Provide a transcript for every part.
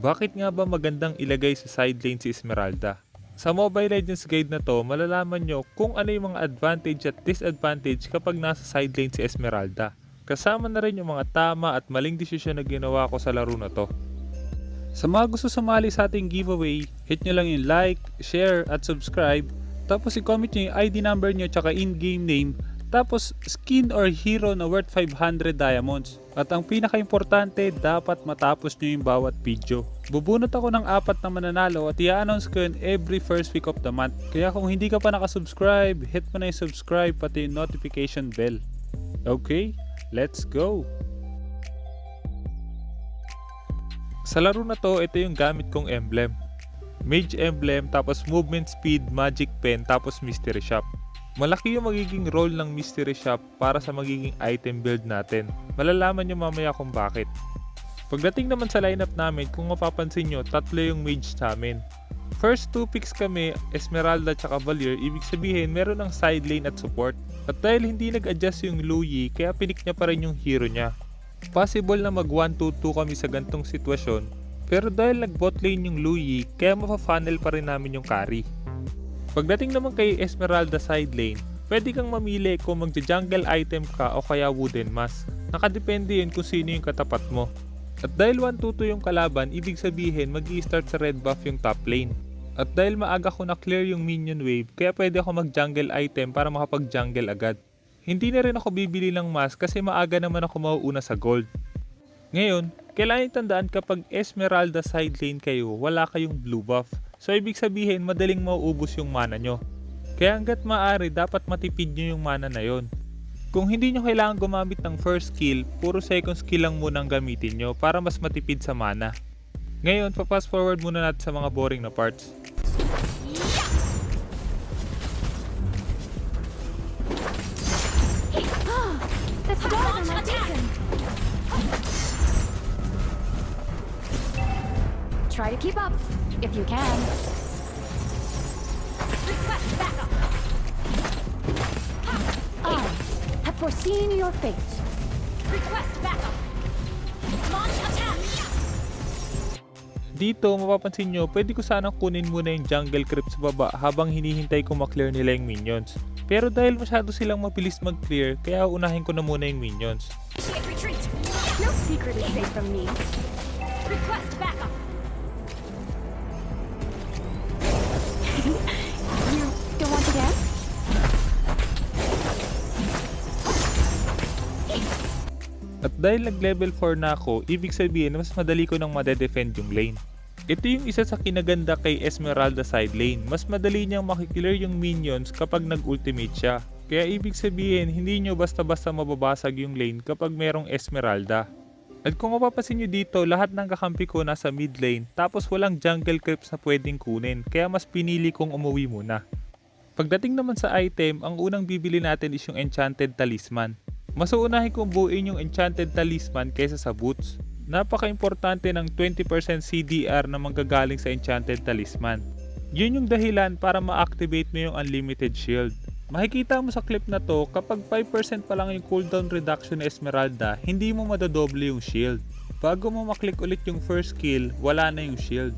Bakit nga ba magandang ilagay sa side lane si Esmeralda? Sa Mobile Legends guide na to, malalaman nyo kung ano yung mga advantage at disadvantage kapag nasa side lane si Esmeralda. Kasama na rin yung mga tama at maling desisyon na ginawa ko sa laro na to. Sa mga gusto sumali sa ating giveaway, hit nyo lang yung like, share at subscribe. Tapos i-comment nyo yung ID number nyo tsaka in-game name. Tapos skin or hero na worth 500 diamonds. At ang pinaka-importante, dapat matapos nyo yung bawat video. Bubunot ako ng 4 na mananalo at i-announce ko yun every first week of the month. Kaya kung hindi ka pa nakasubscribe, hit mo na yung subscribe pati yung notification bell. Okay, let's go! Sa laro na to, ito yung gamit kong emblem. Mage emblem, tapos movement speed, magic pen, tapos mystery shop. Malaki yung magiging role ng mystery shop para sa magiging item build natin. Malalaman nyo mamaya kung bakit. Pagdating naman sa lineup namin, kung mapapansin nyo, 3 yung mage namin. First 2 picks kami, Esmeralda tsaka Valier, ibig sabihin meron ng side lane at support. At dahil hindi nag-adjust yung Luyi, kaya pinik niya pa rin yung hero niya. Possible na mag 1-2-2 kami sa gantong sitwasyon, pero dahil nag-bot lane yung Luyi, kaya mafa-funnel pa rin namin yung carry. Pagdating naman kay Esmeralda side lane, pwede kang mamili kung magja-jungle item ka o kaya wooden mask. Nakadepende yun kung sino yung katapat mo. At dahil 1-2-2 yung kalaban, ibig sabihin mag-i-start sa red buff yung top lane. At dahil maaga ko na clear yung minion wave, kaya pwede ako mag-jungle item para makapag-jungle agad. Hindi na rin ako bibili ng mask kasi maaga naman ako mauuna sa gold. Ngayon, kailangan tandaan kapag Esmeralda side lane kayo, wala kayong blue buff. So ibig sabihin madaling mauubos yung mana nyo. Kaya hanggat maaari dapat matipid nyo yung mana na yon. Kung hindi nyo kailangan gumamit ng first skill, puro second skill lang munang gamitin nyo para mas matipid sa mana. Ngayon, pa-fast forward muna natin sa mga boring na parts. The stars are my beacon. Try to keep up, if you can. Request backup. I have foreseen your fate. Request backup. Launch attack. Dito, mapapansin nyo, pwede ko sanang kunin muna yung jungle creep sa baba habang hinihintay ko maklear nila yung minions. Pero dahil masyado silang mabilis mag-clear, kaya unahin ko na muna yung minions. Initiate retreat. No secret is safe from me. Request backup. You don't want to dance? At dahil nag-level 4 na ako, ibig sabihin mas madali ko nang madedefend yung lane. Ito yung isa sa kinaganda kay Esmeralda side lane, mas madali niyang makiklear yung minions kapag nag-ultimate siya. Kaya ibig sabihin, hindi nyo basta-basta mababasag yung lane kapag merong Esmeralda. At kung mapapansin nyo dito, lahat ng kakampi ko nasa mid lane, tapos walang jungle creeps na pwedeng kunin, kaya mas pinili kong umuwi muna. Pagdating naman sa item, ang unang bibili natin is yung Enchanted Talisman. Mas uunahin kong buuin yung Enchanted Talisman kaysa sa boots. Napaka-importante ng 20% CDR na manggagaling sa Enchanted Talisman. Yun yung dahilan para ma-activate mo yung Unlimited Shield. Makikita mo sa clip na to, kapag 5% pa lang yung cooldown reduction ni Esmeralda, hindi mo madadoble yung shield. Bago mo maklik ulit yung first skill, wala na yung shield.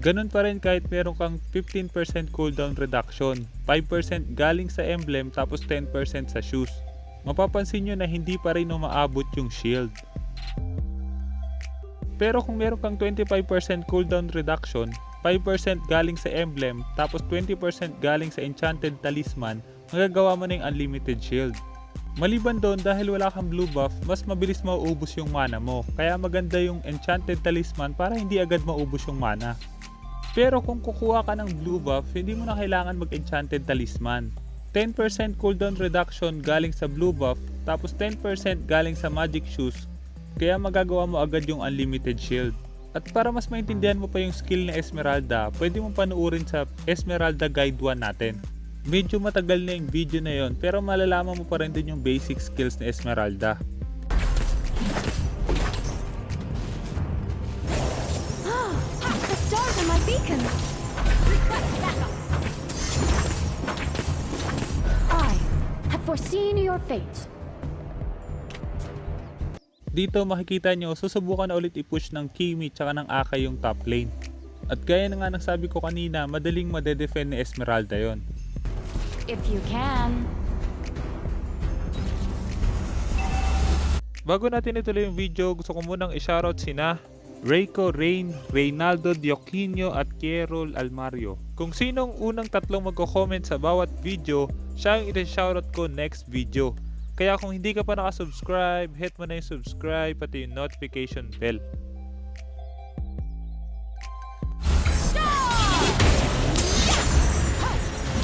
Ganun pa rin kahit meron kang 15% cooldown reduction, 5% galing sa emblem tapos 10% sa shoes. Mapapansin nyo na hindi pa rin umaabot yung shield. Pero kung meron kang 25% cooldown reduction, 5% galing sa emblem, tapos 20% galing sa Enchanted Talisman, magagawa mo na yung Unlimited Shield. Maliban doon dahil wala kang blue buff, mas mabilis mauubos yung mana mo, kaya maganda yung Enchanted Talisman para hindi agad maubos yung mana. Pero kung kukuha ka ng blue buff, hindi mo na kailangan mag-Enchanted Talisman. 10% cooldown reduction galing sa blue buff, tapos 10% galing sa magic shoes, kaya magagawa mo agad yung Unlimited Shield. At para mas maintindihan mo pa yung skill na Esmeralda, pwede mong panuorin sa Esmeralda Guide 1 natin. Medyo matagal na yung video na yon, pero malalaman mo pa rin din yung basic skills na Esmeralda. The stars are my beacon. Request backup. I have foreseen your fate. Dito makikita nyo, susubukan na ulit i-push ng Kimi tsaka ng Akai yung top lane. At gaya na nga ng sabi ko kanina, madaling madedefend ni Esmeralda yon. If you can. Bago natin ituloy yung video, gusto ko munang i-shoutout sina Reiko, Rain, Reynaldo, Dioquinho at Kierol Almario. Kung sinong unang tatlong magko-comment sa bawat video, siya yung i-shoutout ko next video. Kaya kung hindi ka pa nakasubscribe, hit mo na yung subscribe pati yung notification bell.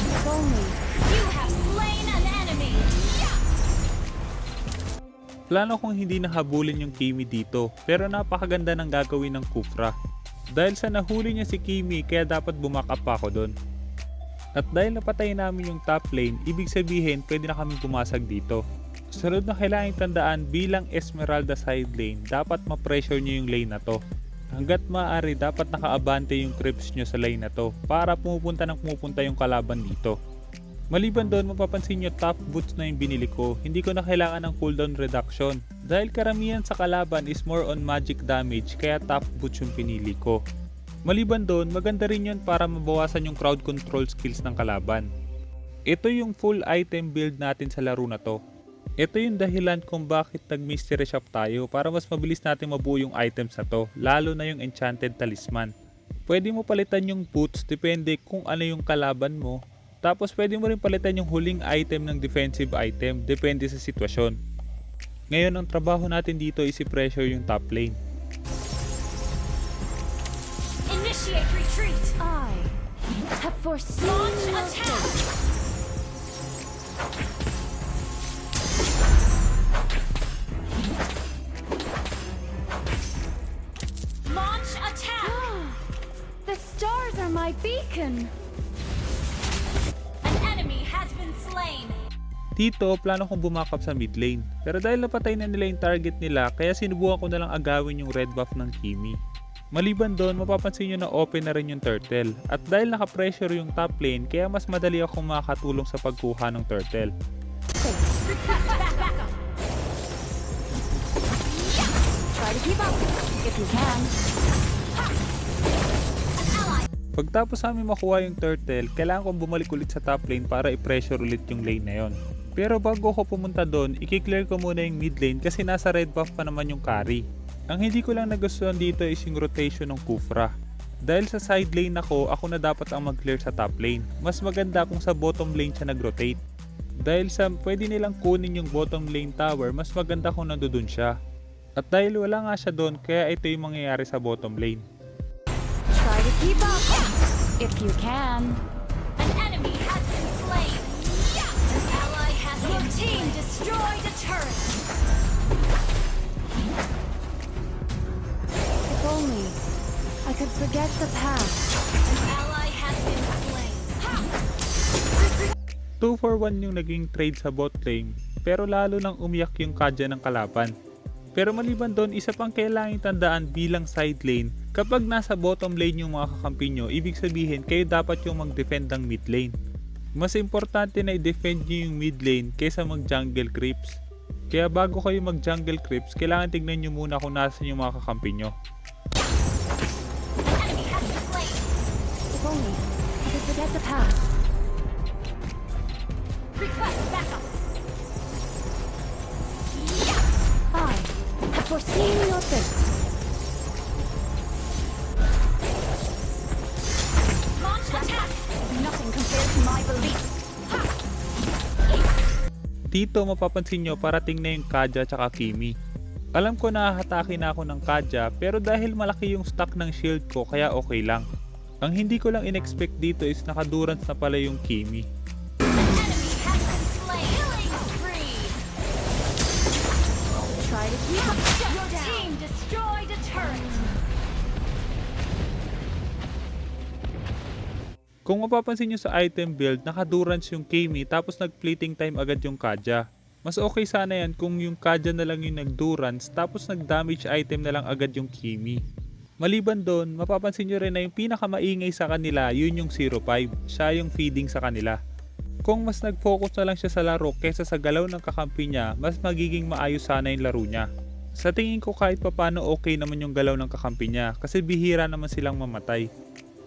If only. You have slain an enemy. Plano kong hindi nahabulin yung Kimi dito, pero napakaganda ng gagawin ng Kufra. Dahil sa nahuli niya si Kimi, kaya dapat bumakap pa ako doon. At dahil napatay namin yung top lane, ibig sabihin pwede na kami bumasag dito. Sunod na kailangan tandaan, bilang Esmeralda side lane, dapat ma-pressure nyo yung lane na to. Hanggat maaari, dapat nakaabante yung creeps nyo sa lane na to para pumupunta yung kalaban dito. Maliban doon, mapapansin nyo top boots na yung binili ko, hindi ko na kailangan ng cooldown reduction. Dahil karamihan sa kalaban is more on magic damage, kaya top boots yung pinili ko. Maliban doon, maganda rin yun para mabawasan yung crowd control skills ng kalaban. Ito yung full item build natin sa laro na to. Ito yung dahilan kung bakit nag-mystery shop tayo para mas mabilis natin mabuo yung items na to, lalo na yung enchanted talisman. Pwede mo palitan yung boots depende kung ano yung kalaban mo, tapos pwede mo rin palitan yung huling item ng defensive item depende sa sitwasyon. Ngayon ang trabaho natin dito is i-pressure yung top lane. Initiate retreat. I have foreseen Launch your attack. fate. Launch attack! The stars are my beacon. An enemy has been slain. Dito, plano kong bumakap sa mid lane. Pero dahil napatay na nila yung target nila, kaya sinubukan ko na lang agawin yung red buff ng Kimi. Maliban doon, mapapansin nyo na open na rin yung turtle. At dahil naka-pressure yung top lane, kaya mas madali akong makakatulong sa pagkuha ng turtle. Request backup. Try to keep up if you can. An ally. Pagtapos namin makuha yung turtle, kailangan kong bumalik ulit sa top lane para i-pressure ulit yung lane na yon. Pero bago ko pumunta doon, i-clear ko muna yung mid lane kasi nasa red buff pa naman yung carry. Ang hindi ko lang nagustuhan dito is yung rotation ng Kufra. Dahil sa side lane ako na dapat ang mag-clear sa top lane. Mas maganda kung sa bottom lane siya nag-rotate. Dahil sa pwede nilang kunin yung bottom lane tower, mas maganda kung nandoon siya. At dahil wala nga siya doon, kaya ito yung mangyayari sa bottom lane. Try to keep up if you can. An enemy has been slain. An ally has been slain. Your team destroyed a turret. If only I could forget the past. An ally has been slain. 2 for 1 yung naging trade sa bot lane, pero lalo nang umiyak yung Kadja ng kalaban. Pero maliban doon, isa pang kailangang tandaan bilang side lane, kapag nasa bottom lane yung mga kakampi nyo, ibig sabihin kayo dapat yung mag-defend ng mid lane. Mas importante na i-defend nyo yung mid lane kaysa mag-jungle creeps. Kaya bago kayo mag-jungle creeps, kailangan tignan nyo muna kung nasan yung mga kakampi nyo. An enemy has been slain. If only I could forget the past. Request backup. I have foreseen your fate. Launch attack. Nothing compared to my belief. Dito mapapansin nyo parating na yung Kadja tsaka Kimi. Alam ko na hahatake na ako ng Kadja pero dahil malaki yung stack ng shield ko kaya okay lang. Ang hindi ko lang in-expect dito is nakadurance na pala yung Kimi. An enemy has been slain. Killing spree. Try to keep up. Your team destroyed a turret. Kung mapapansin nyo sa item build, nakadurance yung Kimi tapos nag-fleeting time agad yung Kadja. Mas okay sana yan kung yung Kadja na lang yung nag-durance tapos nag-damage item na lang agad yung Kimi. Maliban doon, mapapansin nyo rin na yung pinakamaingay sa kanila, yun yung 05. Siya yung feeding sa kanila. Kung mas nag-focus na lang siya sa laro kaysa sa galaw ng kakampi niya, mas magiging maayos sana yung laro niya. Sa tingin ko kahit papano okay naman yung galaw ng kakampi niya kasi bihira naman silang mamatay.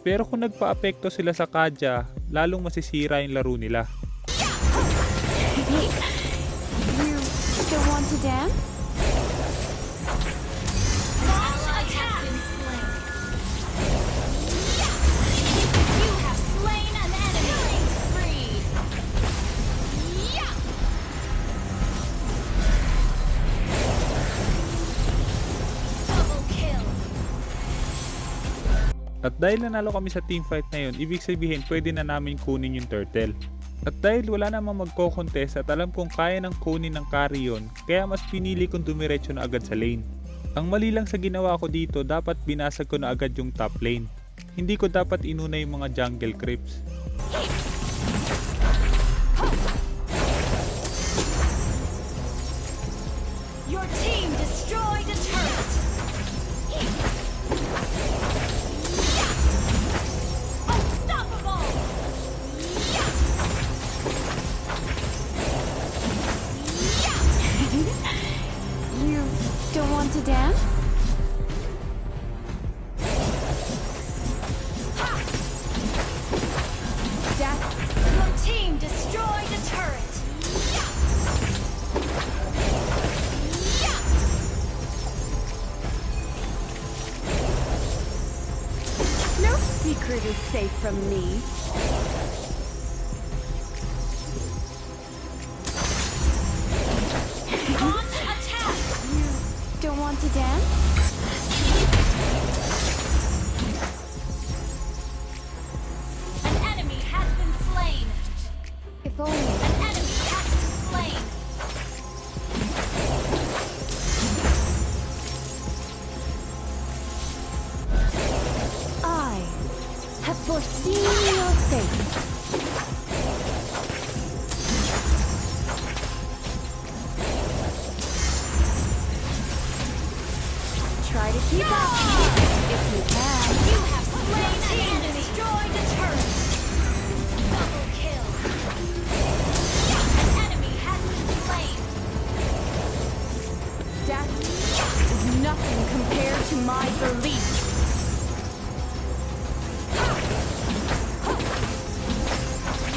Pero kung nagpa-apekto sila sa Kaja, lalong masisira yung laro nila. You still want to dance? Ally has been slain. You have slain an enemy. Killing spree. Yeah. Double kill. At dahil nanalo kami sa teamfight na yun, ibig sabihin pwede na namin kunin yung turtle. At dahil wala namang magko-contest at alam kong kaya ng kunin ng carry yun, kaya mas pinili kong dumiretso na agad sa lane. Ang mali lang sa ginawa ko dito, dapat binasag ko na agad yung top lane. Hindi ko dapat inuna yung mga jungle creeps. Your team destroyed a turret. Unstoppable. You don't want to dance? Death. Your team destroyed a turret. No secret is safe from me. Launch attack. You don't want to dance? An enemy has been slain. If only. An enemy has been slain. I have foreseen your fate. Try to keep up if you can. You have slain an enemy. Destroyed a turret. Double kill. An enemy has been slain. Death is nothing compared to my belief.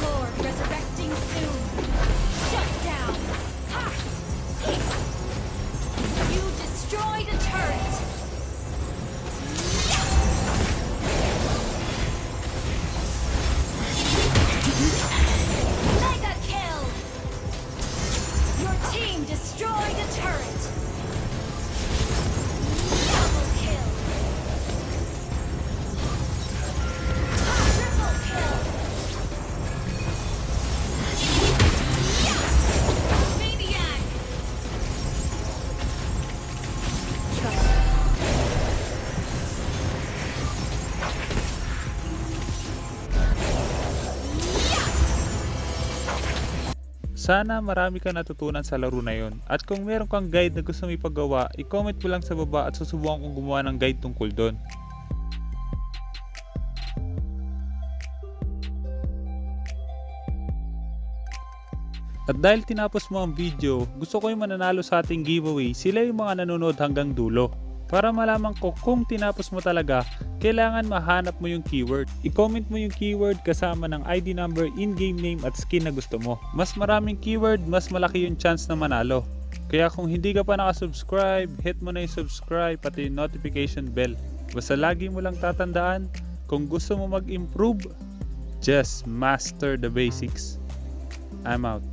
Lord resurrecting soon. Shut down. You destroyed a turret. Mega kill. Your team destroyed a turret. Double kill. Triple kill. Maniac. Sana marami kang natutunan sa laro na yon. At kung meron kang guide na gusto mo ipagawa, i-comment mo lang sa baba at susubukan kong gumawa ng guide tungkol doon. At dahil tinapos mo ang video, gusto ko yung mananalo sa ating giveaway, sila yung mga nanonood hanggang dulo. Para malaman ko kung tinapos mo talaga, kailangan mahanap mo yung keyword. I-comment mo yung keyword kasama ng ID number, in-game name at skin na gusto mo. Mas maraming keyword, mas malaki yung chance na manalo. Kaya kung hindi ka pa nakasubscribe, hit mo na yung subscribe pati yung notification bell. Basta lagi mo lang tatandaan, kung gusto mo mag-improve, just master the basics. I'm out.